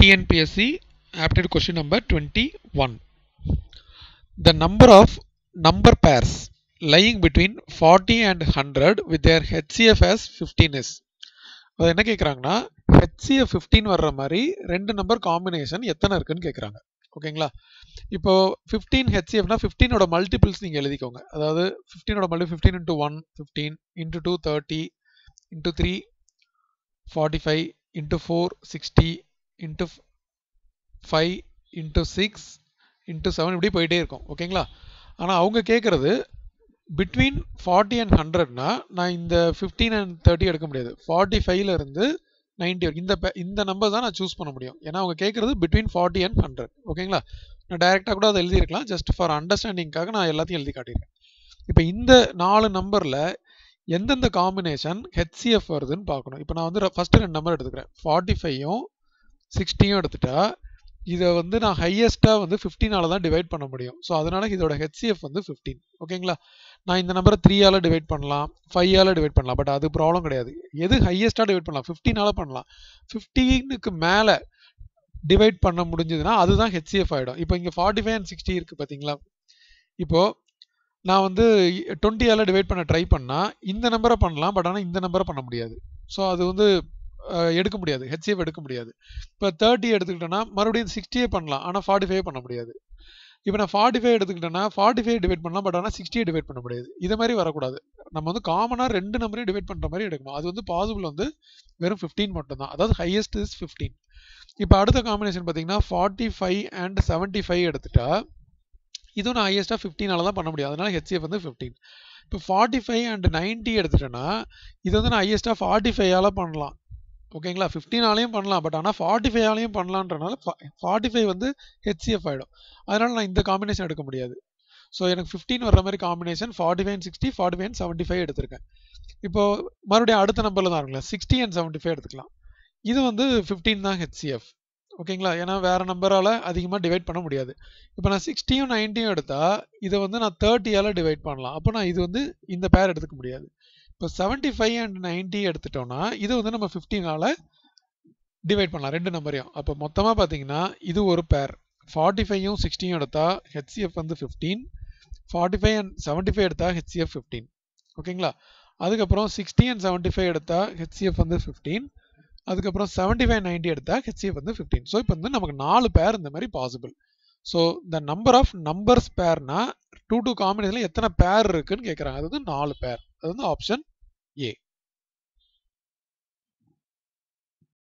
TNPSC aptitude question number 21. The number of number pairs lying between 40 and 100 with their HCF as 15 is. அது என்ன கேட்குறாங்கன்னா HCF 15 வர்ற மாதிரி ரெண்டு நம்பர் காம்பினேஷன் எத்தனை இருக்குன்னு கேட்குறாங்க. ஓகேங்களா? இப்போ 15 HCFனா 15ஓட மல்டிபிள்ஸ் நீங்கள் எழுதிக்கோங்க. அதாவது 15ஓட multiple 15 into 1 15 into 2 30 into 3 45 into 4 60 into 5 into 6 into 7 இப்படி போயிட்டே இருக்கும். ஓகேங்களா? ஆனால் அவங்க கேட்குறது பிட்வீன் 40 and 100னா நான் இந்த 15 and 30 எடுக்க முடியாது. 45ல இருந்து 90 இந்த நம்பர் தான் நான் சூஸ் பண்ண முடியும். ஏன்னா அவங்க கேட்குறது பிட்வீன் 40 and 100. ஓகேங்களா? நான் டைரெக்டாக கூட அதை எழுதியிருக்கலாம். ஜஸ்ட் ஃபார் அண்டர்ஸ்டாண்டிங்காக நான் எல்லாத்தையும் எழுதி காட்டியிருக்கேன். இப்போ இந்த 4 நம்பரில் எந்தெந்த காம்பினேஷன் HCF வருதுன்னு பார்க்கணும். இப்போ நான் வந்து ஃபஸ்ட்டு 2 நம்பர் எடுத்துக்கிறேன். 45யும் 60யும் எடுத்துட்டா இதை வந்து நான் ஹையஸ்ட்டாக வந்து 15ஆல் தான் டிவைட் பண்ண முடியும். ஸோ அதனால் இதோட HCF வந்து 15. ஓகேங்களா? நான் இந்த நம்பரை 3ஆல் டிவைட் பண்ணலாம், 5ஆல் டிவைட் பண்ணலாம். பட் அது ப்ராப்ளம் கிடையாது. எது ஹையஸ்ட்டாக டிவைட் பண்ணலாம்? 15ஆல் பண்ணலாம். 15க்கு மேலே டிவைட் பண்ண முடிஞ்சதுன்னா அதுதான் HCF ஆகிடும். இப்போ இங்கே 45 and 60 இருக்குது பார்த்தீங்களா? இப்போது நான் வந்து 20ஆல் டிவைட் பண்ண ட்ரை பண்ணால் இந்த நம்பரை பண்ணலாம். பட் ஆனால் இந்த நம்பரை பண்ண முடியாது. ஸோ அது வந்து எடுக்க முடியாது. HCF எடுக்க முடியாது. இப்போ 30 எடுத்துக்கிட்டோன்னா மறுபடியும் 60 பண்ணலாம். ஆனால் 45 பண்ண முடியாது. இப்போ நான் 45 எடுத்துக்கிட்டேன்னா 45 டிவைட் பண்ணலாம். பட் ஆனால் 60 டிவைட் பண்ண முடியாது. இது மாதிரி வரக்கூடாது. நம்ம வந்து காமனாக 2 நம்பரையும் டிவைட் பண்ணுற மாதிரி எடுக்கணும். அது வந்து பாசிபிள் வந்து வெறும் 15 மட்டும்தான். அதாவது ஹையஸ்ட் இஸ் 15. இப்போ அடுத்த காம்பினேஷன் பார்த்தீங்கன்னா 45 and 75 எடுத்துட்டா இதுவும் நான் ஹையஸ்ட்டாக 15ஆல் தான் பண்ண முடியும். அதனால HCF வந்து 15. இப்போ 45 and 90 எடுத்துட்டேன்னா இது வந்து நான் ஹையஸ்ட்டாக 45ஆல் பண்ணலாம். ஓகேங்களா? 15ஆலையும் பண்ணலாம். பட் ஆனால் 45ஆலையும் பண்ணலான்றனால 45 வந்து HCF ஆகிடும். அதனால் நான் இந்த காம்பினேஷன் எடுக்க முடியாது. ஸோ எனக்கு 15 வர்ற மாதிரி காம்பினேஷன் 45 and 60 45 and 75 எடுத்திருக்கேன். இப்போது மறுபடியும் அடுத்த நம்பரில் தான் இருக்குங்களா 60 and 75 எடுத்துக்கலாம். இது வந்து 15 தான் HCF. ஓகேங்களா? ஏன்னா வேறு நம்பரால் அதிகமாக டிவைட் பண்ண முடியாது. இப்போ நான் 60யும் 90யும் எடுத்தால் இதை வந்து நான் 30ஆல் டிவைட் பண்ணலாம். அப்போ நான் இது வந்து இந்த பேர் எடுத்துக்க முடியாது. இப்போ 75 and 90 எடுத்துட்டோம்னா இது வந்து நம்ம 15ஆல் டிவைட் பண்ணலாம் ரெண்டு நம்பரையும். அப்போ மொத்தமாக பார்த்தீங்கன்னா இது ஒரு பேர். 45யும் 60யும் எடுத்தால் HCF வந்து 15. 45 and 75 எடுத்தால் HCF 15. ஓகேங்களா? அதுக்கப்புறம் 60 and 75 எடுத்தால் HCF வந்து 15. அதுக்கப்புறம் 75 and 90 எடுத்தால் HCF வந்து 15. ஸோ இப்போ வந்து நமக்கு 4 பேர் இந்த மாதிரி possible. So the number of numbers பேர்னா 2 காம்பினேஷனில் எத்தனை பேர் இருக்குன்னு கேட்குறாங்க. அது வந்து 4 பேர். அது வந்து ஆப்ஷன் A.